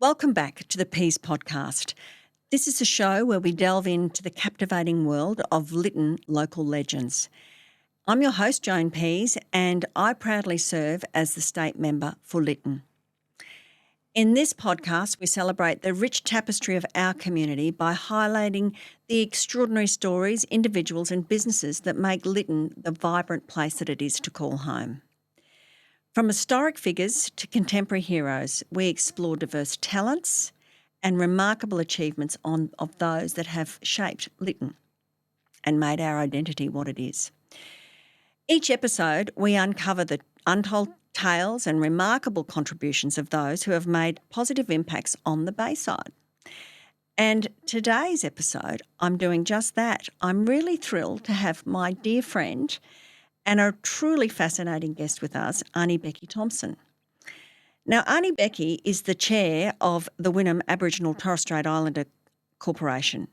Welcome back to the Pease podcast. This is a show where we delve into the captivating world of Lytton local legends. I'm your host, Joan Pease, and I proudly serve as the state member for Lytton. In this podcast, we celebrate the rich tapestry of our community by highlighting the extraordinary stories, individuals and businesses that make Lytton the vibrant place that it is to call home. From historic figures to contemporary heroes, we explore diverse talents and remarkable achievements of those that have shaped Lytton and made our identity what it is. Each episode, we uncover the untold tales and remarkable contributions of those who have made positive impacts on the Bayside. And today's episode, I'm doing just that. I'm really thrilled to have my dear friend and a truly fascinating guest with us, Aunty Becky Thomson. Now, Aunty Becky is the chair of the Winnam Aboriginal Torres Strait Islander Corporation.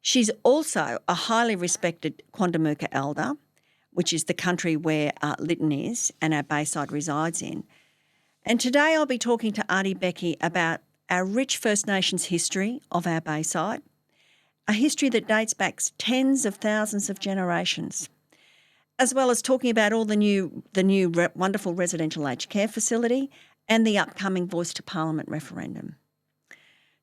She's also a highly respected Quandamooka Elder, which is the country where Lytton is and our Bayside resides in. And today I'll be talking to Aunty Becky about our rich First Nations history of our Bayside, a history that dates back tens of thousands of generations, as well as talking about all the new wonderful residential aged care facility and the upcoming Voice to Parliament referendum.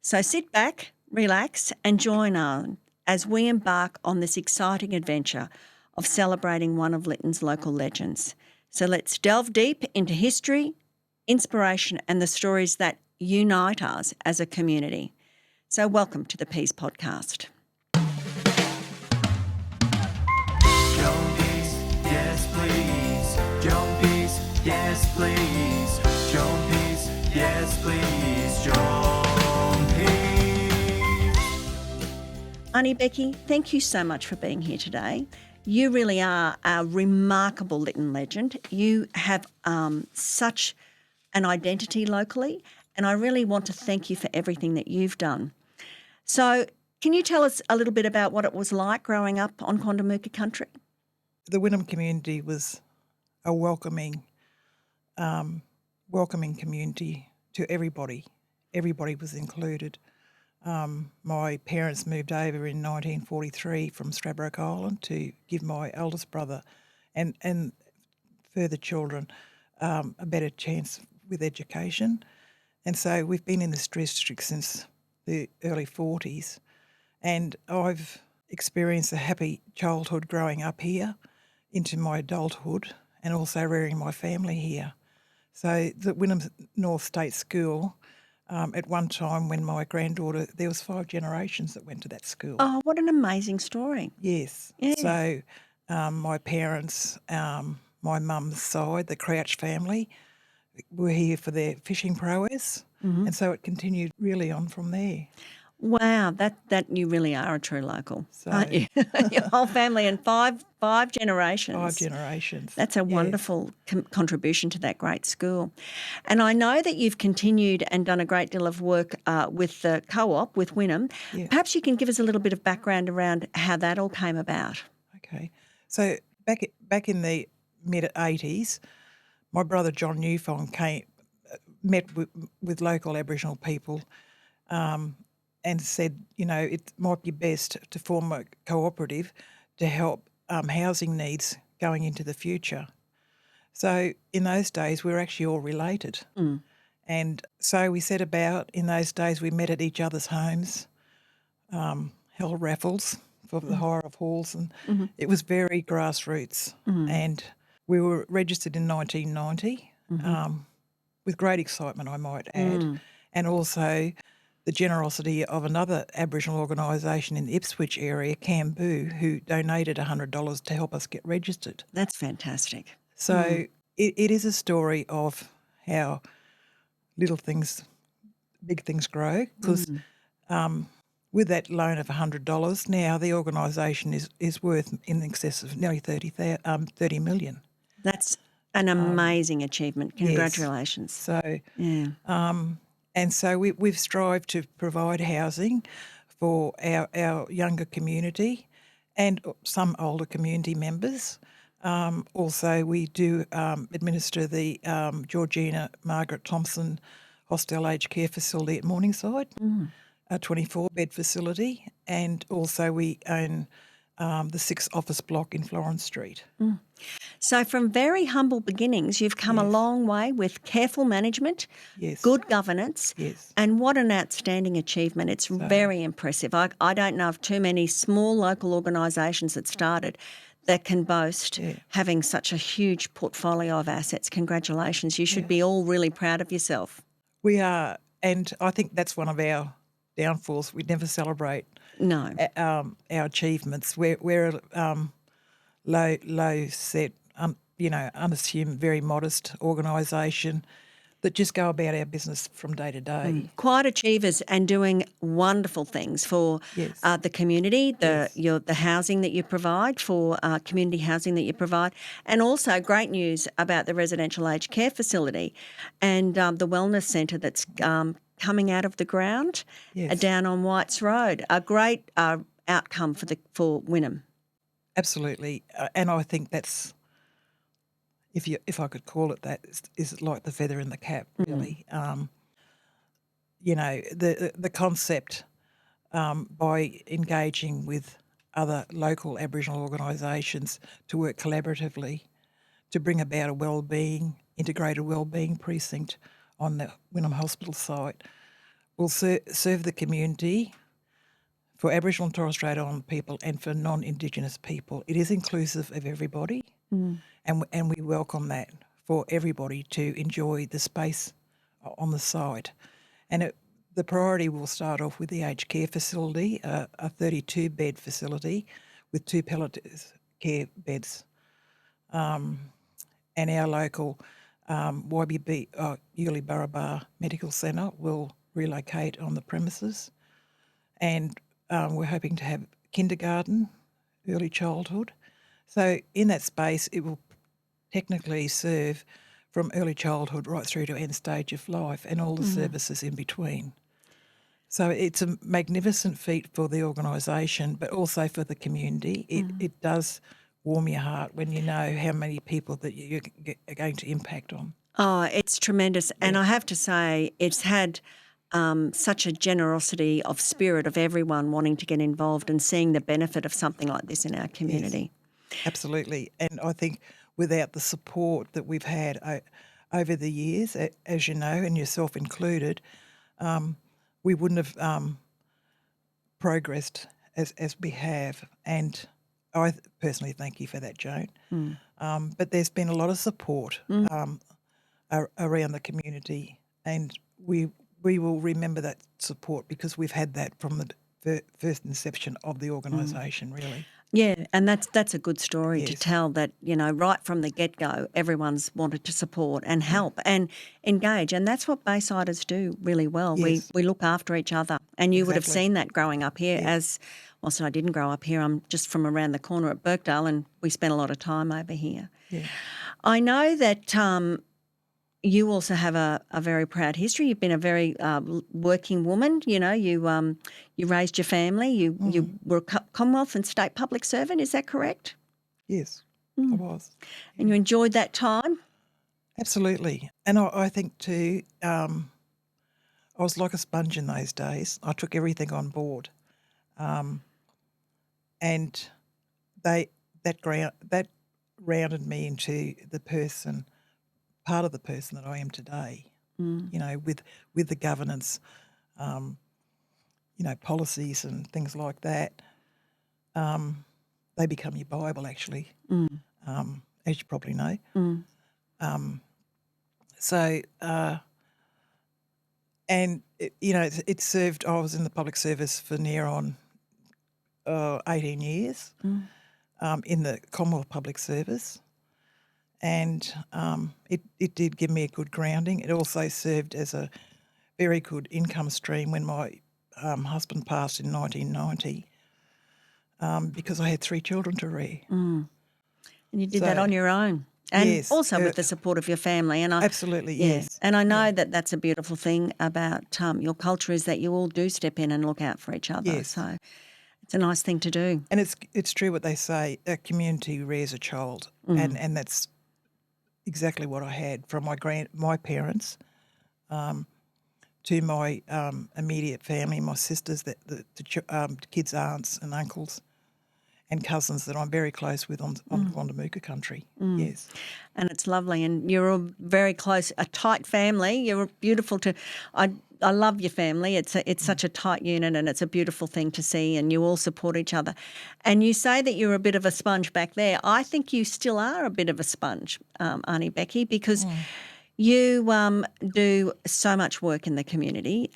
So sit back, relax and join on as we embark on this exciting adventure of celebrating one of Lytton's local legends. So let's delve deep into history, inspiration and the stories that unite us as a community. So welcome to the Pease podcast. Yes, please. Joan Pease, yes, please. Joan Pease, yes, please. Joan Pease. Aunty Becky, thank you so much for being here today. You really are a remarkable Lytton legend. You have such an identity locally, and I really want to thank you for everything that you've done. So can you tell us a little bit about what it was like growing up on Quandamooka country? The Winnam community was a welcoming community to everybody. Everybody was included. My parents moved over in 1943 from Stradbroke Island to give my eldest brother and further children a better chance with education. And so we've been in this district since the early 40s, and I've experienced a happy childhood growing up here into my adulthood and also rearing my family here. So the Winnam North State School, at one time when my granddaughter, there was 5 generations that went to that school. Oh, what an amazing story. Yes. Yeah. So my parents, my mum's side, the Crouch family, were here for their fishing prowess. Mm-hmm. And so it continued really on from there. Wow, that you really are a true local, So, aren't you? Your whole family and five generations. 5 generations. That's a wonderful contribution to that great school. And I know that you've continued and done a great deal of work with the co-op, with Winnam. Yeah. Perhaps you can give us a little bit of background around how that all came about. Okay. So back in the mid-80s, my brother John Newfong met with local Aboriginal people and said, you know, it might be best to form a cooperative to help housing needs going into the future. So in those days, we were actually all related. Mm. And so we set about, in those days, we met at each other's homes, held raffles for the hire of halls, and it was very grassroots. And we were registered in 1990 with great excitement, I might add, and also the generosity of another Aboriginal organisation in the Ipswich area, Camboo, who donated $100 to help us get registered. That's fantastic. So it is a story of how little things, big things grow, because with that loan of $100, now the organisation is worth in excess of nearly 30 million. That's an amazing achievement. Congratulations. Yes. So, and so we've strived to provide housing for our younger community and some older community members. Also, we do administer the Georgina Margaret Thompson hostel aged care facility at Morningside, a 24-bed facility, and also we own the 6 office block in Florence Street. So from very humble beginnings, you've come a Yes. long way with careful management, Yes. good governance, Yes. and what an outstanding achievement. It's very impressive. I don't know of too many small local organisations that started that can boast having such a huge portfolio of assets. Congratulations. You should be all really proud of yourself. We are, and I think that's one of our downfalls. We never celebrate No. our achievements. We're low set, unassuming, very modest organisation that just go about our business from day to day. Quiet achievers and doing wonderful things for Yes. the community, the Yes. the housing that you provide, for community housing that you provide, and also great news about the residential aged care facility and the wellness centre that's coming out of the ground Yes. down on Whites Road. A great outcome for Winnam. Absolutely, and I think that's, if I could call it that, is like the feather in the cap, really. The concept by engaging with other local Aboriginal organisations to work collaboratively to bring about a integrated wellbeing precinct on the Winnam Hospital site will serve the community for Aboriginal and Torres Strait Islander people and for non-Indigenous people. It is inclusive of everybody, and we welcome that for everybody to enjoy the space on the site. And the priority will start off with the aged care facility, a 32-bed facility with 2 palliative care beds, and our local YBB, Yulee Burrabah Medical Centre will relocate on the premises, and we're hoping to have kindergarten, early childhood. So in that space, it will technically serve from early childhood right through to end stage of life and all the services in between. So it's a magnificent feat for the organisation, but also for the community. It does warm your heart when you know how many people that you're going to impact on. Oh, it's tremendous. And I have to say it's had such a generosity of spirit of everyone wanting to get involved and seeing the benefit of something like this in our community. Yes, absolutely. And I think without the support that we've had over the years, as you know, and yourself included, we wouldn't have progressed as we have. And I personally thank you for that, Joan. But there's been a lot of support around the community, and we will remember that support because we've had that from the first inception of the organisation, really. Yeah, and that's a good story to Yes. tell that, right from the get-go, everyone's wanted to support and help and engage. And that's what Baysiders do really well. Yes. We look after each other. And you would have Exactly. seen that growing up here I didn't grow up here. I'm just from around the corner at Birkdale and we spent a lot of time over here. Yeah. I know that you also have a very proud history. You've been a very working woman. You raised your family. You were a Commonwealth and state public servant. Is that correct? Yes, I was. And you enjoyed that time? Absolutely. And I think too, I was like a sponge in those days. I took everything on board. And that rounded me into part of the person that I am today, with the governance, policies and things like that. They become your Bible, actually, as you probably know. It served, I was in the public service for near on 18 years in the Commonwealth Public Service. And it did give me a good grounding. It also served as a very good income stream when my husband passed in 1990 because I had 3 children to rear. And you did that on your own. And Yes, also with the support of your family. And absolutely, yes. And I know that that's a beautiful thing about your culture is that you all do step in and look out for each other. Yes. So it's a nice thing to do. And it's true what they say, a community rears a child. And that's exactly what I had from my parents. to my immediate family, my sisters, the kids' aunts and uncles and cousins that I'm very close with on Quandamooka country. Yes. And it's lovely, and you're all very close, a tight family. You're beautiful to. I love your family. It's such a tight unit, and it's a beautiful thing to see. And you all support each other. And you say that you're a bit of a sponge back there. I think you still are a bit of a sponge, Aunty Becky, because you do so much work in the community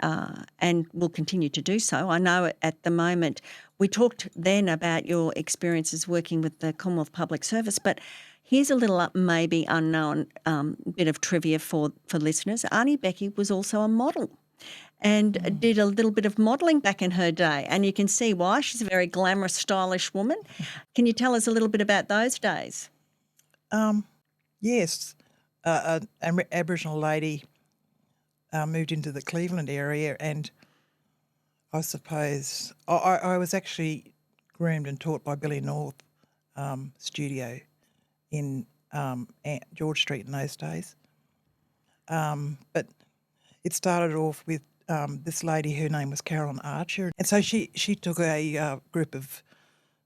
and will continue to do so. I know at the moment we talked then about your experiences working with the Commonwealth Public Service, but here's a little maybe unknown bit of trivia for listeners. Aunty Becky was also a model and did a little bit of modelling back in her day, and you can see why. She's a very glamorous, stylish woman. Can you tell us a little bit about those days? Yes. An Aboriginal lady moved into the Cleveland area, and I suppose I was actually groomed and taught by Billy North studio in George Street in those days. But it started off with this lady, her name was Carolyn Archer, and so she took a group of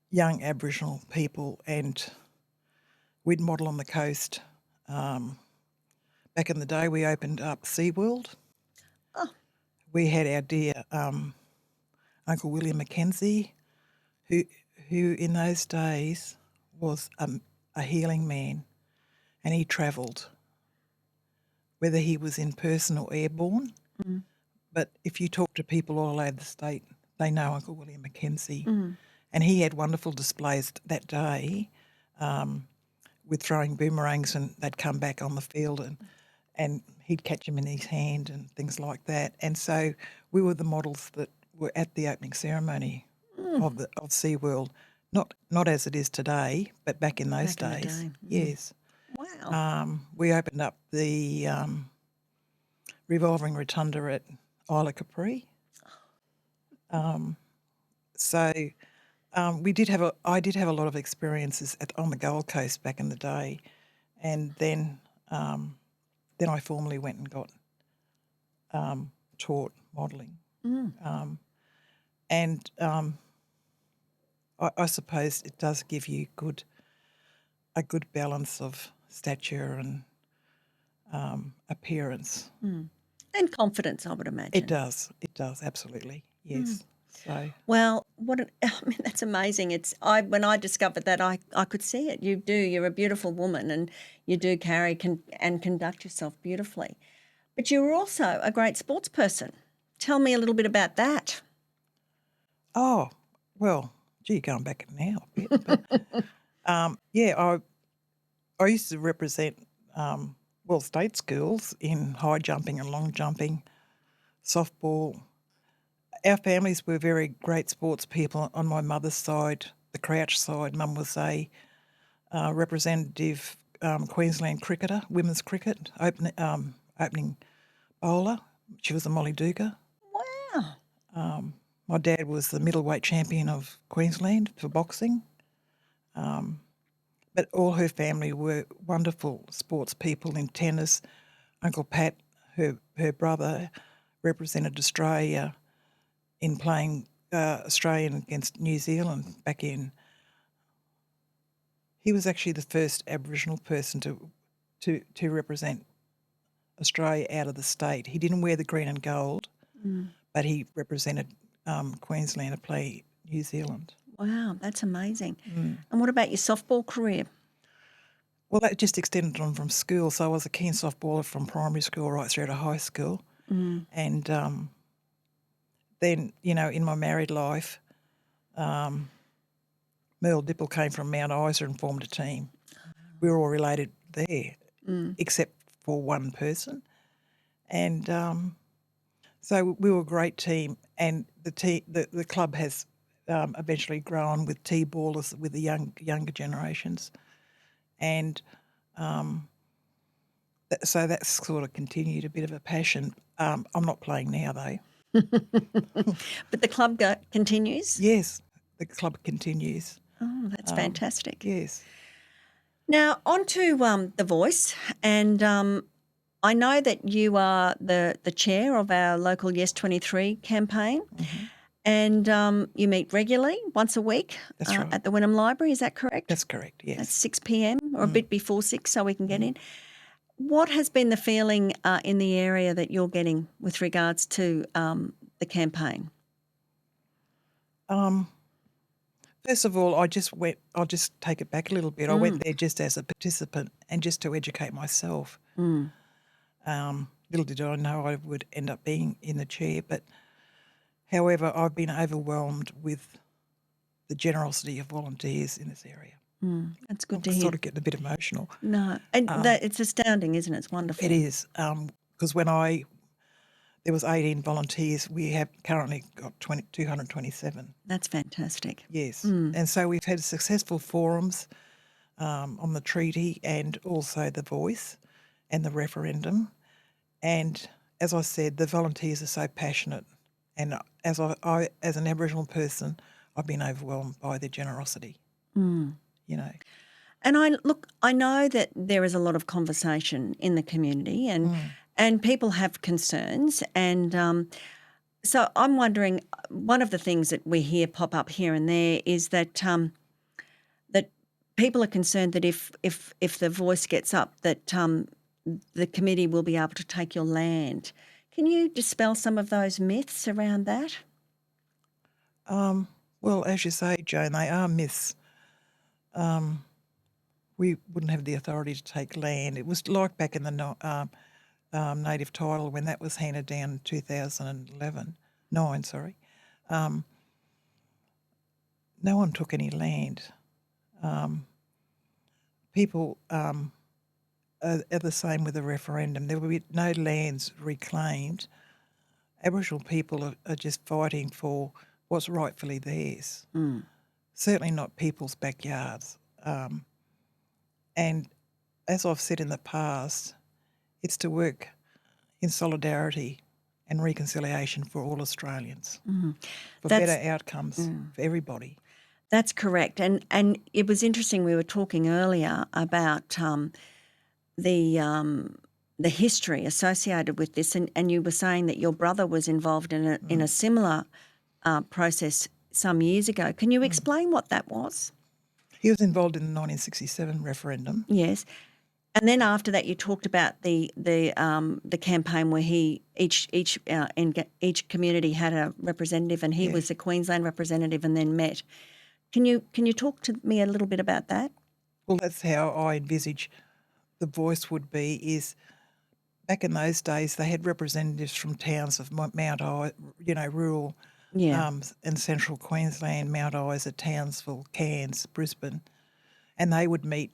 young Aboriginal people, and we'd model on the coast. Back in the day, we opened up SeaWorld. Oh. We had our dear Uncle William Mackenzie, who in those days was a healing man, and he travelled, whether he was in person or airborne. But if you talk to people all over the state, they know Uncle William Mackenzie. And he had wonderful displays that day with throwing boomerangs, and they'd come back on the field and he'd catch them in his hand and things like that. And so we were the models that were at the opening ceremony of SeaWorld, not as it is today, but back in those days. Yes. Wow. We opened up the revolving rotunda at Isla Capri. I did have a lot of experiences on the Gold Coast back in the day, and then I formally went and got taught modelling, I suppose it does give you a good balance of stature and appearance. And confidence, I would imagine. It does, absolutely, yes. So well, that's amazing. When I discovered that, I could see it. You're a beautiful woman, and you do carry and conduct yourself beautifully. But you're also a great sports person. Tell me a little bit about that. Oh, well, gee, going back now a bit. But, I used to represent, state schools in high jumping and long jumping, softball. Our families were very great sports people. On my mother's side, the Crouch side, Mum was a representative Queensland cricketer, women's cricket, opening bowler. She was a Molly Duker. Wow. My dad was the middleweight champion of Queensland for boxing. But all her family were wonderful sports people in tennis. Uncle Pat, her brother, represented Australia in playing Australian against New Zealand back in. He was actually the first Aboriginal person to represent Australia out of the state. He didn't wear the green and gold, but he represented Queensland to play New Zealand. Wow, that's amazing. And what about your softball career? Well, that just extended on from school. So I was a keen softballer from primary school right through to high school. And then, in my married life, Merle Dipple came from Mount Isa and formed a team. We were all related there, except for one person. And so we were a great team, and the club has eventually grown with T-ballers with the younger generations. And so that's sort of continued a bit of a passion. I'm not playing now, though. But the club continues? Yes, the club continues. Oh, that's fantastic. Yes. Now, on to The Voice, and I know that you are the chair of our local Yes 23 campaign, and you meet regularly once a week That's right. at the Winnam Library. Is that correct? That's correct, At yes. 6 p.m. or a bit before 6 so we can get in. What has been the feeling in the area that you're getting with regards to the campaign? First of all, I'll just take it back a little bit. I went there just as a participant and just to educate myself. Little did I know I would end up being in the chair, but however, I've been overwhelmed with the generosity of volunteers in this area. That's good I'm to hear. sort of getting a bit emotional. No, and it's astounding, isn't it? It's wonderful. It is, because there was 18 volunteers, we have currently got 227. That's fantastic. Yes, and so we've had successful forums on the treaty and also the voice and the referendum. And as I said, the volunteers are so passionate. And as as an Aboriginal person, I've been overwhelmed by their generosity. You know, And I know that there is a lot of conversation in the community, and people have concerns, and so I'm wondering. One of the things that we hear pop up here and there is that that people are concerned that if the voice gets up, that the committee will be able to take your land. Can you dispel some of those myths around that? well, as you say, Joan, they are myths. We wouldn't have the authority to take land. It was like back in the native title when that was handed down in 2009, sorry. No one took any land. People are the same with the referendum. There will be no lands reclaimed. Aboriginal people are just fighting for what's rightfully theirs. Certainly not people's backyards. And as I've said in the past, it's to work in solidarity and reconciliation for all Australians, for better outcomes for everybody. That's correct. And it was interesting, we were talking earlier about the history associated with this, and you were saying that your brother was involved in a similar process some years ago. Can you explain what that was? He was involved in the 1967 referendum. Yes. And then after that, you talked about the campaign where each community had a representative, and he was the Queensland representative, and then met. Can you talk to me a little bit about that? Well, that's how I envisage the voice would be. Is back in those days they had representatives from towns of Mount Isa, rural. And central Queensland, Mount Isa, Townsville, Cairns, Brisbane, and they would meet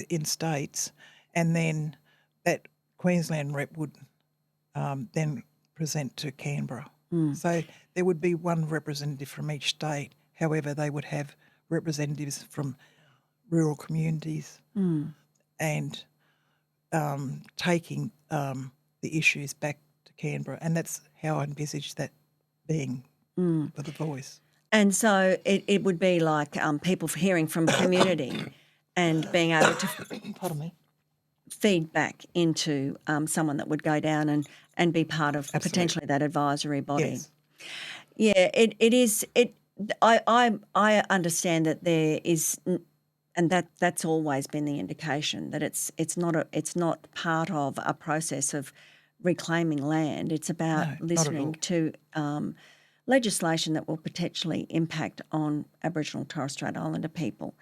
in states, and then that Queensland rep would then present to Canberra. So there would be one representative from each state. However, they would have representatives from rural communities and taking the issues back to Canberra, and that's how I envisage that being for the voice. And so it would be like people hearing from community and being able to feed back into someone that would go down and be part of potentially that advisory body. Yes. Yeah, it is. I understand that there is, and that's always been the indication that it's not part of a process of reclaiming land. It's about listening to legislation that will potentially impact on Aboriginal and Torres Strait Islander people.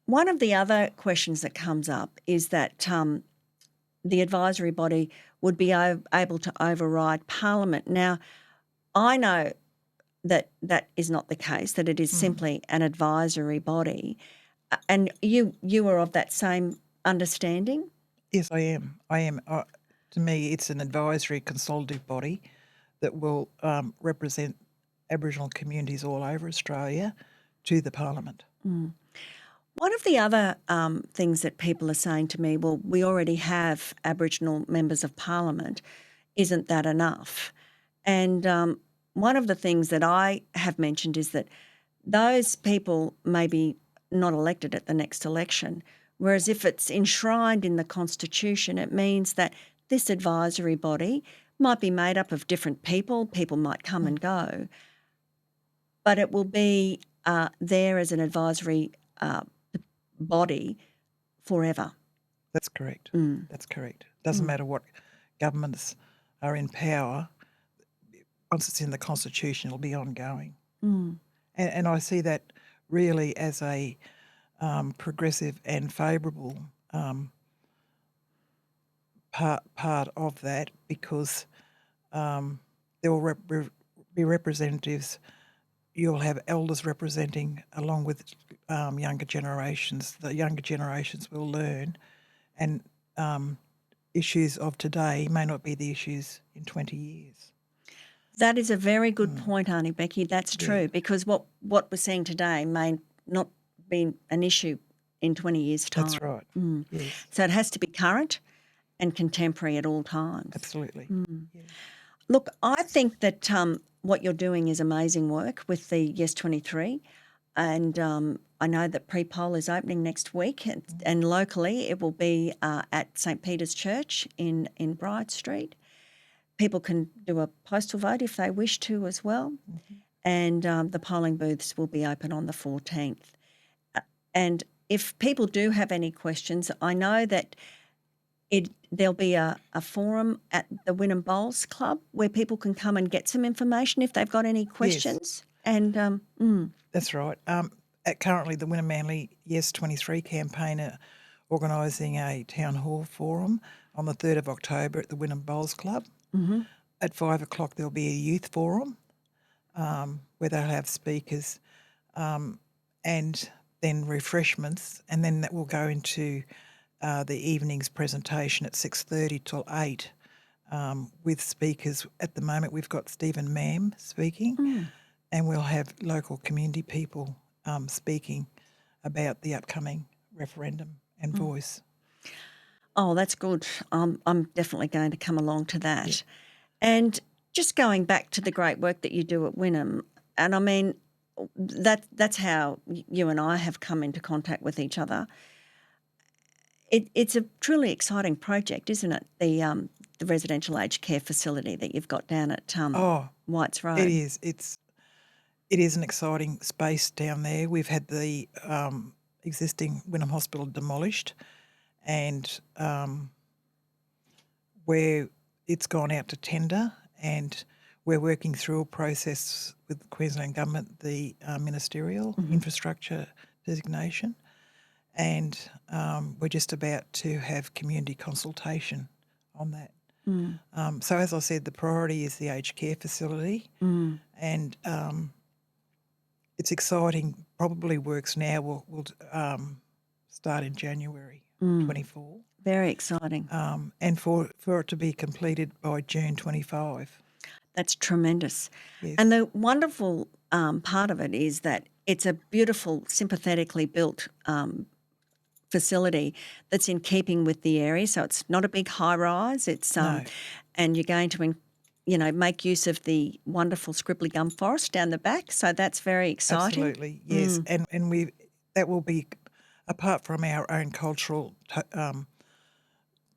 One of the other questions that comes up is that the advisory body would be able to override Parliament. Now, I know that that is not the case, that it is simply an advisory body. And you are of that same understanding? Yes, I am. To me, it's an advisory consultative body that will represent Aboriginal communities all over Australia to the Parliament. One of the other things that people are saying to me, well, we already have Aboriginal members of Parliament. Isn't that enough? And one of the things that I have mentioned is that those people may be not elected at the next election Whereas if it's enshrined in the Constitution, it means that this advisory body might be made up of different people might come and go, but it will be there as an advisory body forever. That's correct. That's correct. Doesn't matter what governments are in power. Once it's in the Constitution, it'll be ongoing. And I see that really as a progressive and favourable part of that, because there will be representatives. You'll have elders representing along with younger generations. The younger generations will learn, and issues of today may not be the issues in 20 years. That is a very good point, Aunty Becky. That's true, because what we're seeing today may not be an issue in 20 years' time. That's right. Yes, So it has to be current and contemporary at all times. absolutely. Yes. Look, I think that what you're doing is amazing work with the Yes 23, and I know that pre-poll is opening next week, and locally it will be at St Peter's Church in Bright Street. People can do a postal vote if they wish to as well, and the polling booths will be open on the 14th. And if people do have any questions, I know that there'll be a forum at the Winnam Bowls Club where people can come and get some information if they've got any questions. And That's right. Currently, the Winnam Manly Yes 23 campaign are organising a town hall forum on the 3rd of October at the Winnam Bowls Club. At 5 o'clock, there'll be a youth forum where they'll have speakers and then refreshments, and then that will go into the evening's presentation at 6:30 till 8 with speakers. At the moment, we've got Stephen Mam speaking, and we'll have local community people speaking about the upcoming referendum and voice. oh, that's good. I'm definitely going to come along to that. And just going back to the great work that you do at Winnam, and I mean, that's how you and I have come into contact with each other. It's a truly exciting project, isn't it? The residential aged care facility that you've got down at Whites Road. It is. It is an exciting space down there. We've had the existing Winnam Hospital demolished, and where it's gone out to tender, and we're working through a process with the Queensland Government, the ministerial infrastructure designation, and we're just about to have community consultation on that. So as I said, the priority is the aged care facility, and it's exciting. Probably works now will start in January 24. Very exciting. And for it to be completed by June 25. That's tremendous. Yes. And the wonderful part of it is that it's a beautiful, sympathetically built facility that's in keeping with the area. So it's not a big high rise. It's and you're going to make use of the wonderful scribbly gum forest down the back. So that's very exciting. Absolutely, yes. And that will be, apart from our own cultural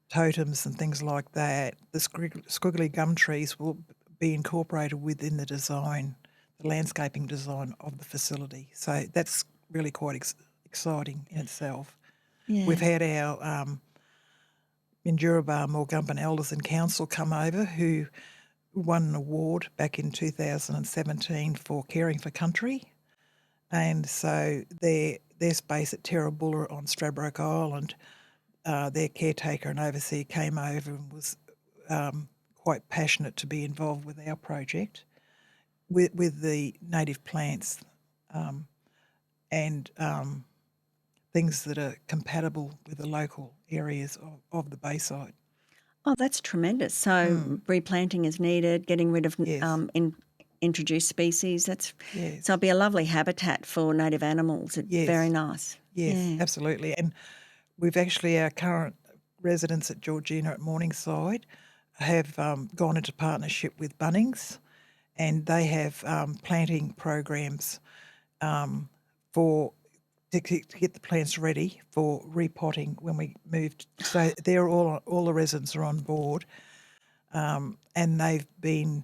totems and things like that, the squiggly gum trees will be incorporated within the design, the landscaping design of the facility. So that's really quite exciting in itself. Yeah. We've had our Minduraba Morgumpan Elders and Council come over, who won an award back in 2017 for caring for country. And so their space at Terrabulla on Stradbroke Island, their caretaker and overseer came over and was quite passionate to be involved with our project with the native plants and things that are compatible with the local areas of the Bayside. Oh, that's tremendous. So replanting is needed, getting rid of introduced species. So it'll be a lovely habitat for native animals. It's very nice. Yes, absolutely. And we've actually, our current residents at Georgina at Morningside have gone into partnership with Bunnings, and they have planting programs for to get the plants ready for repotting when we moved. So they're all the residents are on board, and they've been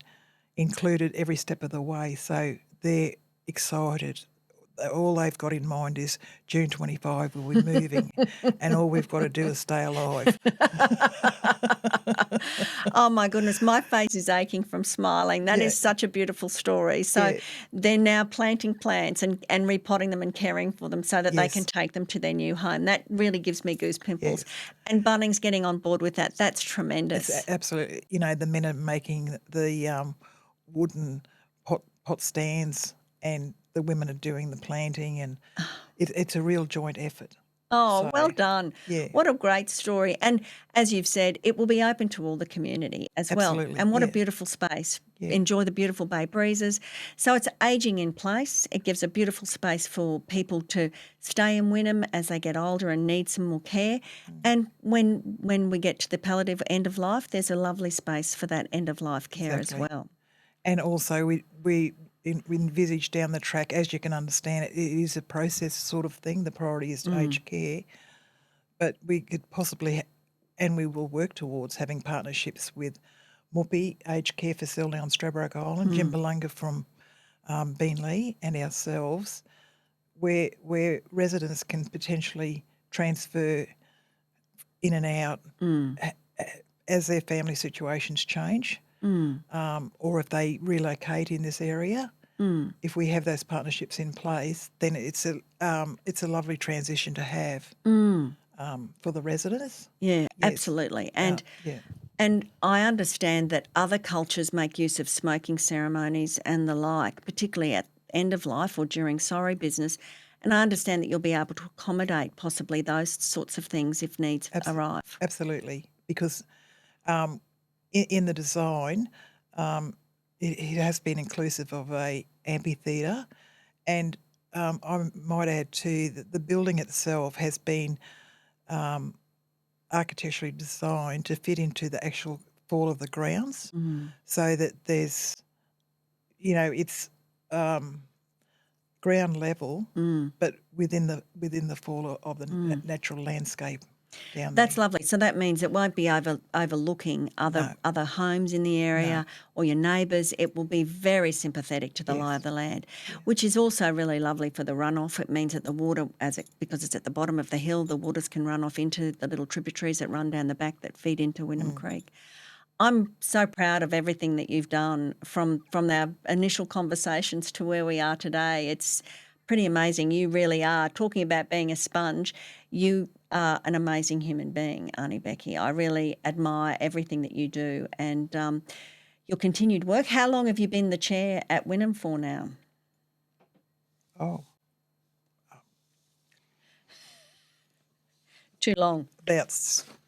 included every step of the way. So they're excited. All they've got in mind is June 25 we'll be moving, and all we've got to do is stay alive. Oh my goodness, my face is aching from smiling. That Yeah. is such a beautiful story. So Yeah. they're now planting plants and repotting them and caring for them so that they can Yes. take them to their new home. That really gives me goose pimples. Yes. And Bunnings getting on board with that, that's tremendous. It's absolutely, the men are making the wooden pot stands, and the women are doing the planting, and it's a real joint effort. Oh, So, well done. yeah. What a great story. And as you've said, it will be open to all the community as well. Absolutely, And what a yeah. beautiful space. Yeah. Enjoy the beautiful bay breezes. So it's ageing in place. It gives a beautiful space for people to stay in Winnam as they get older and need some more care. And when we get to the palliative end of life, there's a lovely space for that end of life care Exactly. as well. And also we envisage down the track, as you can understand, it is a process sort of thing. The priority is aged care, but we could possibly, and we will work towards having partnerships with Mupi Aged Care Facility on Stradbroke Island, Jimbalunga from Beenleigh, and ourselves, where residents can potentially transfer in and out as their family situations change. Or if they relocate in this area, if we have those partnerships in place, then it's a lovely transition to have for the residents. Yeah, Yes. absolutely. And Yeah. And I understand that other cultures make use of smoking ceremonies and the like, particularly at end of life or during sorry business. And I understand that you'll be able to accommodate possibly those sorts of things if needs arrive. Absolutely, because in the design, it has been inclusive of a amphitheatre, and I might add too that the building itself has been architecturally designed to fit into the actual fall of the grounds, so that there's, it's ground level, but within the fall of the natural landscape down That's there. lovely. So that means it won't be overlooking other homes in the area or your neighbours. It will be very sympathetic to the lie of the land, which is also really lovely for the runoff. It means that the water, because it's at the bottom of the hill, the waters can run off into the little tributaries that run down the back that feed into Winnam Creek. I'm so proud of everything that you've done from our initial conversations to where we are today. It's pretty amazing. You really are. Talking about being a sponge, you are an amazing human being, Aunty Becky. I really admire everything that you do and your continued work. How long have you been the chair at Winnam for now? Oh, Too long.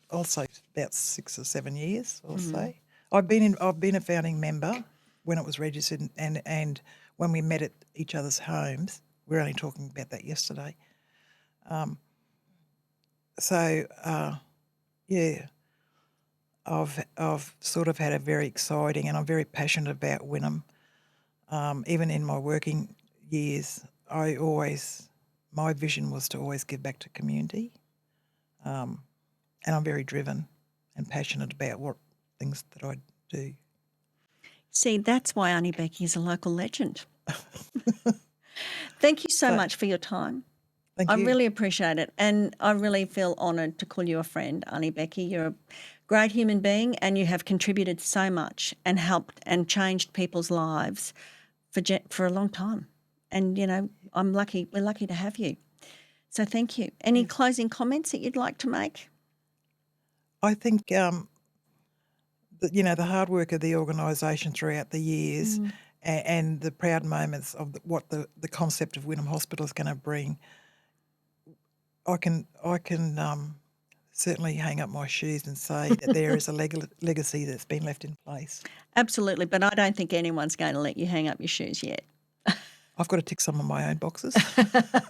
I'll say about 6 or 7 years. I'll say I've been a founding member when it was registered, and when we met at each other's homes. We were only talking about that yesterday. I've sort of had a very exciting, and I'm very passionate about Winnam. Even in my working years, my vision was to always give back to community, and I'm very driven and passionate about what things that I do. See, that's why Aunty Becky is a local legend. Thank you so much for your time. Thank I you. really appreciate it, and I really feel honoured to call you a friend, Aunty Becky. You're a great human being, and you have contributed so much and helped and changed people's lives for a long time. And I'm lucky. We're lucky to have you. So thank you. Any closing comments that you'd like to make? I think the hard work of the organisation throughout the years, and the proud moments of what the concept of Winnam Hospital is going to bring. I can certainly hang up my shoes and say that there is a legacy that's been left in place. Absolutely, but I don't think anyone's going to let you hang up your shoes yet. I've got to tick some of my own boxes.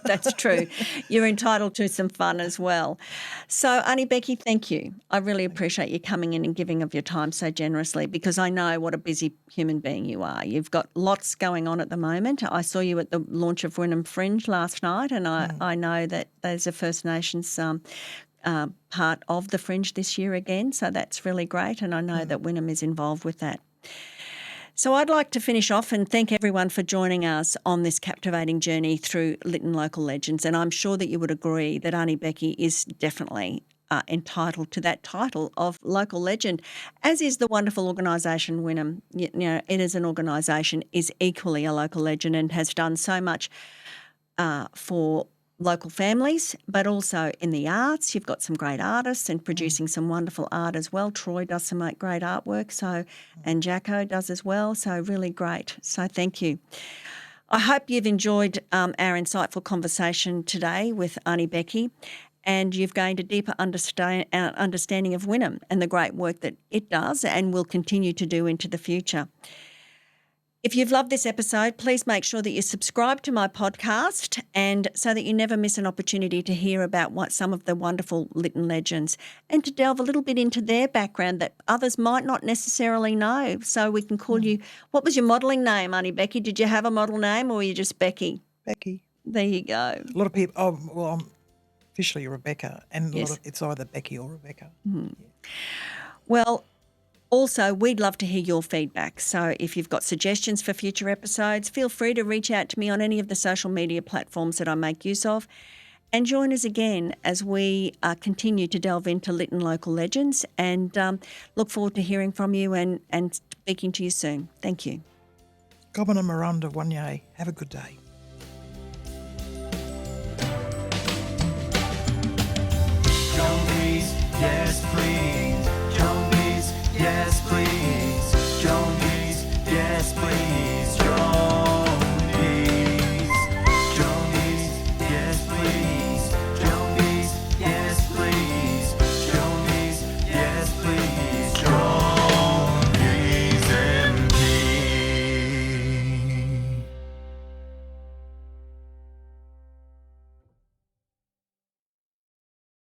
That's true. You're entitled to some fun as well. So, Aunty Becky, thank you. I really appreciate you coming in and giving of your time so generously, because I know what a busy human being you are. You've got lots going on at the moment. I saw you at the launch of Winnam Fringe last night, and I know that there's a First Nations part of the Fringe this year again, so that's really great, and I know that Winnam is involved with that. So I'd like to finish off and thank everyone for joining us on this captivating journey through Lytton local legends, and I'm sure that you would agree that Aunty Becky is definitely entitled to that title of local legend, as is the wonderful organisation Winnam. You know, it as an organisation is equally a local legend and has done so much for local families, but also in the arts. You've got some great artists and producing some wonderful art as well. Troy does some great artwork, and Jacko does as well, so really great. So thank you. I hope you've enjoyed our insightful conversation today with Aunty Becky, and you've gained a deeper understanding of Winnam and the great work that it does and will continue to do into the future. If you've loved this episode, please make sure that you subscribe to my podcast, and so that you never miss an opportunity to hear about some of the wonderful Lytton legends and to delve a little bit into their background that others might not necessarily know. So we can call you, what was your modelling name, Aunty Becky? Did you have a model name, or were you just Becky? Becky. There you go. A lot of people, I'm officially Rebecca, and it's either Becky or Rebecca. Yeah. Well, also, we'd love to hear your feedback. So if you've got suggestions for future episodes, feel free to reach out to me on any of the social media platforms that I make use of, and join us again as we continue to delve into Lytton local legends, and look forward to hearing from you and speaking to you soon. Thank you. Gobana Miranda Wanye. Have a good day. John Pease, yes please. John Pease, yes please. John Pease, yes please.